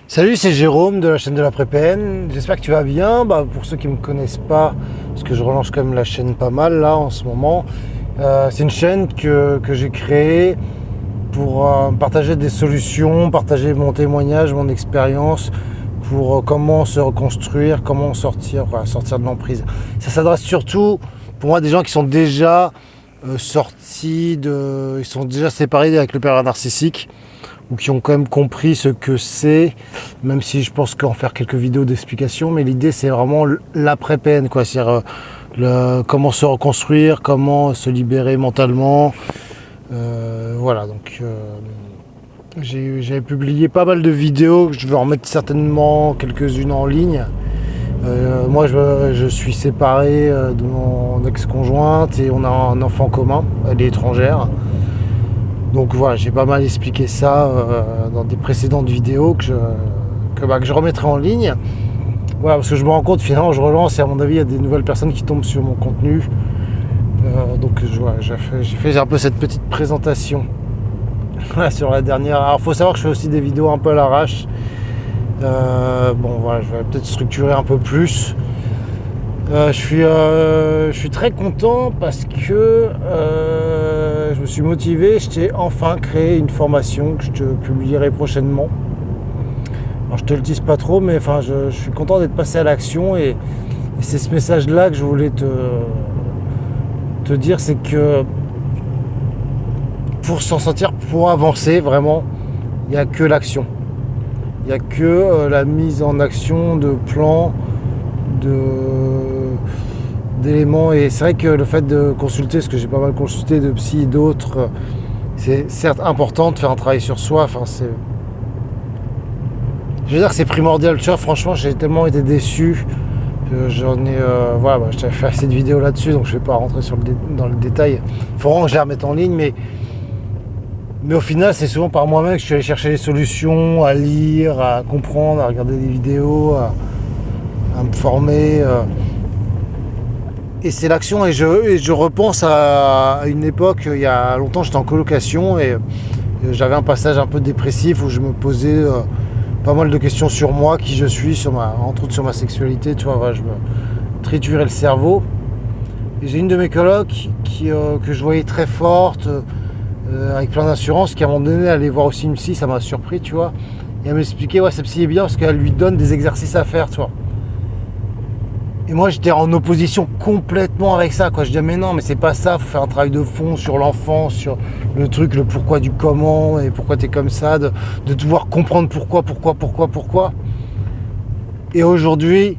Salut, c'est Jérôme de la chaîne de l'Après-PN. J'espère que tu vas bien. Pour ceux qui ne me connaissent pas, parce que je relance quand même la chaîne pas mal là en ce moment, c'est une chaîne que j'ai créée pour partager des solutions, partager mon témoignage, mon expérience pour comment se reconstruire, comment sortir de l'emprise. Ça s'adresse surtout pour moi des gens qui sont déjà ils sont déjà séparés avec le pervers narcissique, ou qui ont quand même compris ce que c'est, même si je pense qu'en faire quelques vidéos d'explication, mais l'idée c'est vraiment l'après-peine, quoi. C'est-à-dire comment se reconstruire, comment se libérer mentalement. Voilà, donc j'ai publié pas mal de vidéos, je vais en mettre certainement quelques-unes en ligne. Moi je suis séparé de mon ex-conjointe et on a un enfant commun, elle est étrangère. Donc voilà, j'ai pas mal expliqué ça dans des précédentes vidéos que je remettrai en ligne. Voilà, parce que je me rends compte, finalement, je relance et à mon avis, il y a des nouvelles personnes qui tombent sur mon contenu. Donc voilà, j'ai fait un peu cette petite présentation sur la dernière. Alors, il faut savoir que je fais aussi des vidéos un peu à l'arrache. Bon, voilà, je vais peut-être structurer un peu plus. Je suis très content parce que je me suis motivé. Je t'ai enfin créé une formation que je te publierai prochainement. Alors je te le dis pas trop, mais enfin je suis content d'être passé à l'action et c'est ce message-là que je voulais te dire, c'est que pour s'en sortir, pour avancer vraiment, il n'y a que l'action. Il n'y a que la mise en action de plans, d'éléments, et c'est vrai que le fait de consulter, parce que j'ai pas mal consulté de psy et d'autres, c'est certes important de faire un travail sur soi, enfin je veux dire que c'est primordial, tu vois. Franchement, j'ai tellement été déçu, voilà, je t'avais fait assez de vidéos là-dessus, donc je vais pas rentrer dans le détail. Il faut vraiment que je les remette en ligne, mais au final, c'est souvent par moi-même que je suis allé chercher les solutions, à lire, à comprendre, à regarder des vidéos, à me former. Et c'est l'action, et je repense à une époque, il y a longtemps, j'étais en colocation et j'avais un passage un peu dépressif où je me posais pas mal de questions sur moi, qui je suis, entre autres sur ma sexualité, tu vois. Voilà, je me triturais le cerveau. Et j'ai une de mes colocs que je voyais très forte, avec plein d'assurance, qui à un moment donné allait voir aussi une psy, ça m'a surpris, tu vois. Et elle m'expliquait, ouais, cette psy est bien parce qu'elle lui donne des exercices à faire, tu vois. Et moi j'étais en opposition complètement avec ça, quoi. Je disais mais non, mais c'est pas ça, faut faire un travail de fond sur l'enfant, sur le truc, le pourquoi du comment, et pourquoi t'es comme ça, de devoir comprendre pourquoi. Et aujourd'hui,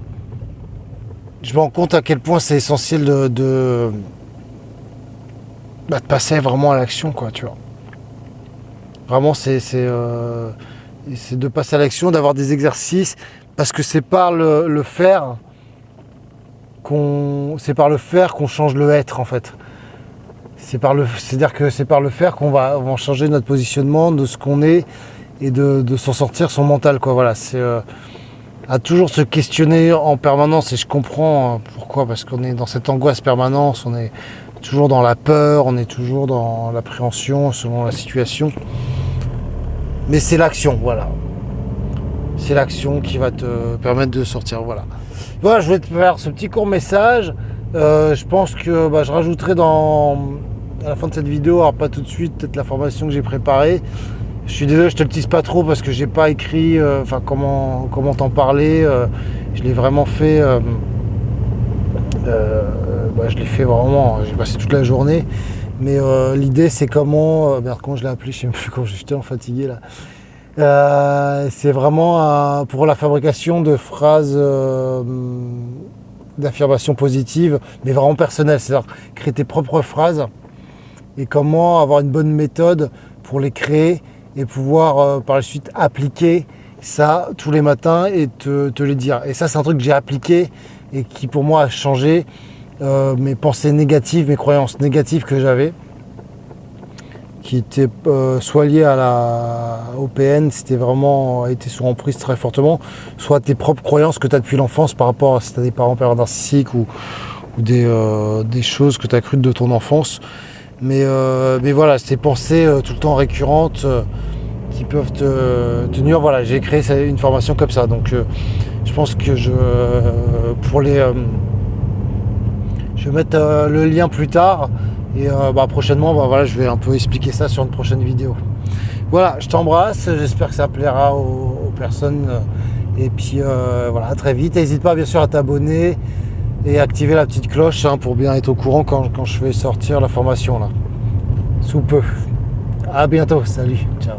je me rends compte à quel point c'est essentiel de passer vraiment à l'action, quoi, tu vois. Vraiment c'est de passer à l'action, d'avoir des exercices, parce que c'est par le faire qu'on change le être, en fait. C'est-à-dire que c'est par le faire qu'on va changer notre positionnement, de ce qu'on est, et de s'en sortir son mental, quoi. Voilà, c'est à toujours se questionner en permanence, et je comprends pourquoi, parce qu'on est dans cette angoisse permanente, on est toujours dans la peur, on est toujours dans l'appréhension selon la situation. Mais c'est l'action, voilà. C'est l'action qui va te permettre de sortir, voilà. Voilà, je voulais te faire ce petit court message. Je pense que je rajouterai à la fin de cette vidéo, alors pas tout de suite, peut-être la formation que j'ai préparée. Je suis désolé, je te le tease pas trop parce que j'ai pas écrit comment t'en parler. Je l'ai vraiment fait. Je l'ai fait vraiment, j'ai passé toute la journée. Mais l'idée c'est comment je l'ai appelé, je sais même plus, quand j'étais tellement fatigué là. C'est vraiment pour la fabrication de phrases d'affirmation positive, mais vraiment personnelles, c'est-à-dire créer tes propres phrases et comment avoir une bonne méthode pour les créer et pouvoir par la suite appliquer ça tous les matins et te les dire. Et ça, c'est un truc que j'ai appliqué et qui pour moi a changé mes pensées négatives, mes croyances négatives que j'avais, qui était soit lié au PN, c'était vraiment été sous emprise très fortement, soit tes propres croyances que tu as depuis l'enfance par rapport à si tu as des parents pervers narcissiques ou des choses que tu as crues de ton enfance. Mais voilà, ces pensées tout le temps récurrentes, qui peuvent te nuire. Voilà, j'ai créé une formation comme ça. Donc je pense que je vais mettre le lien plus tard. Et prochainement, voilà, je vais un peu expliquer ça sur une prochaine vidéo. Voilà, je t'embrasse. J'espère que ça plaira aux personnes. Et puis voilà, à très vite. N'hésite pas bien sûr à t'abonner et activer la petite cloche pour bien être au courant quand je vais sortir la formation là. Sous peu. À bientôt. Salut. Ciao.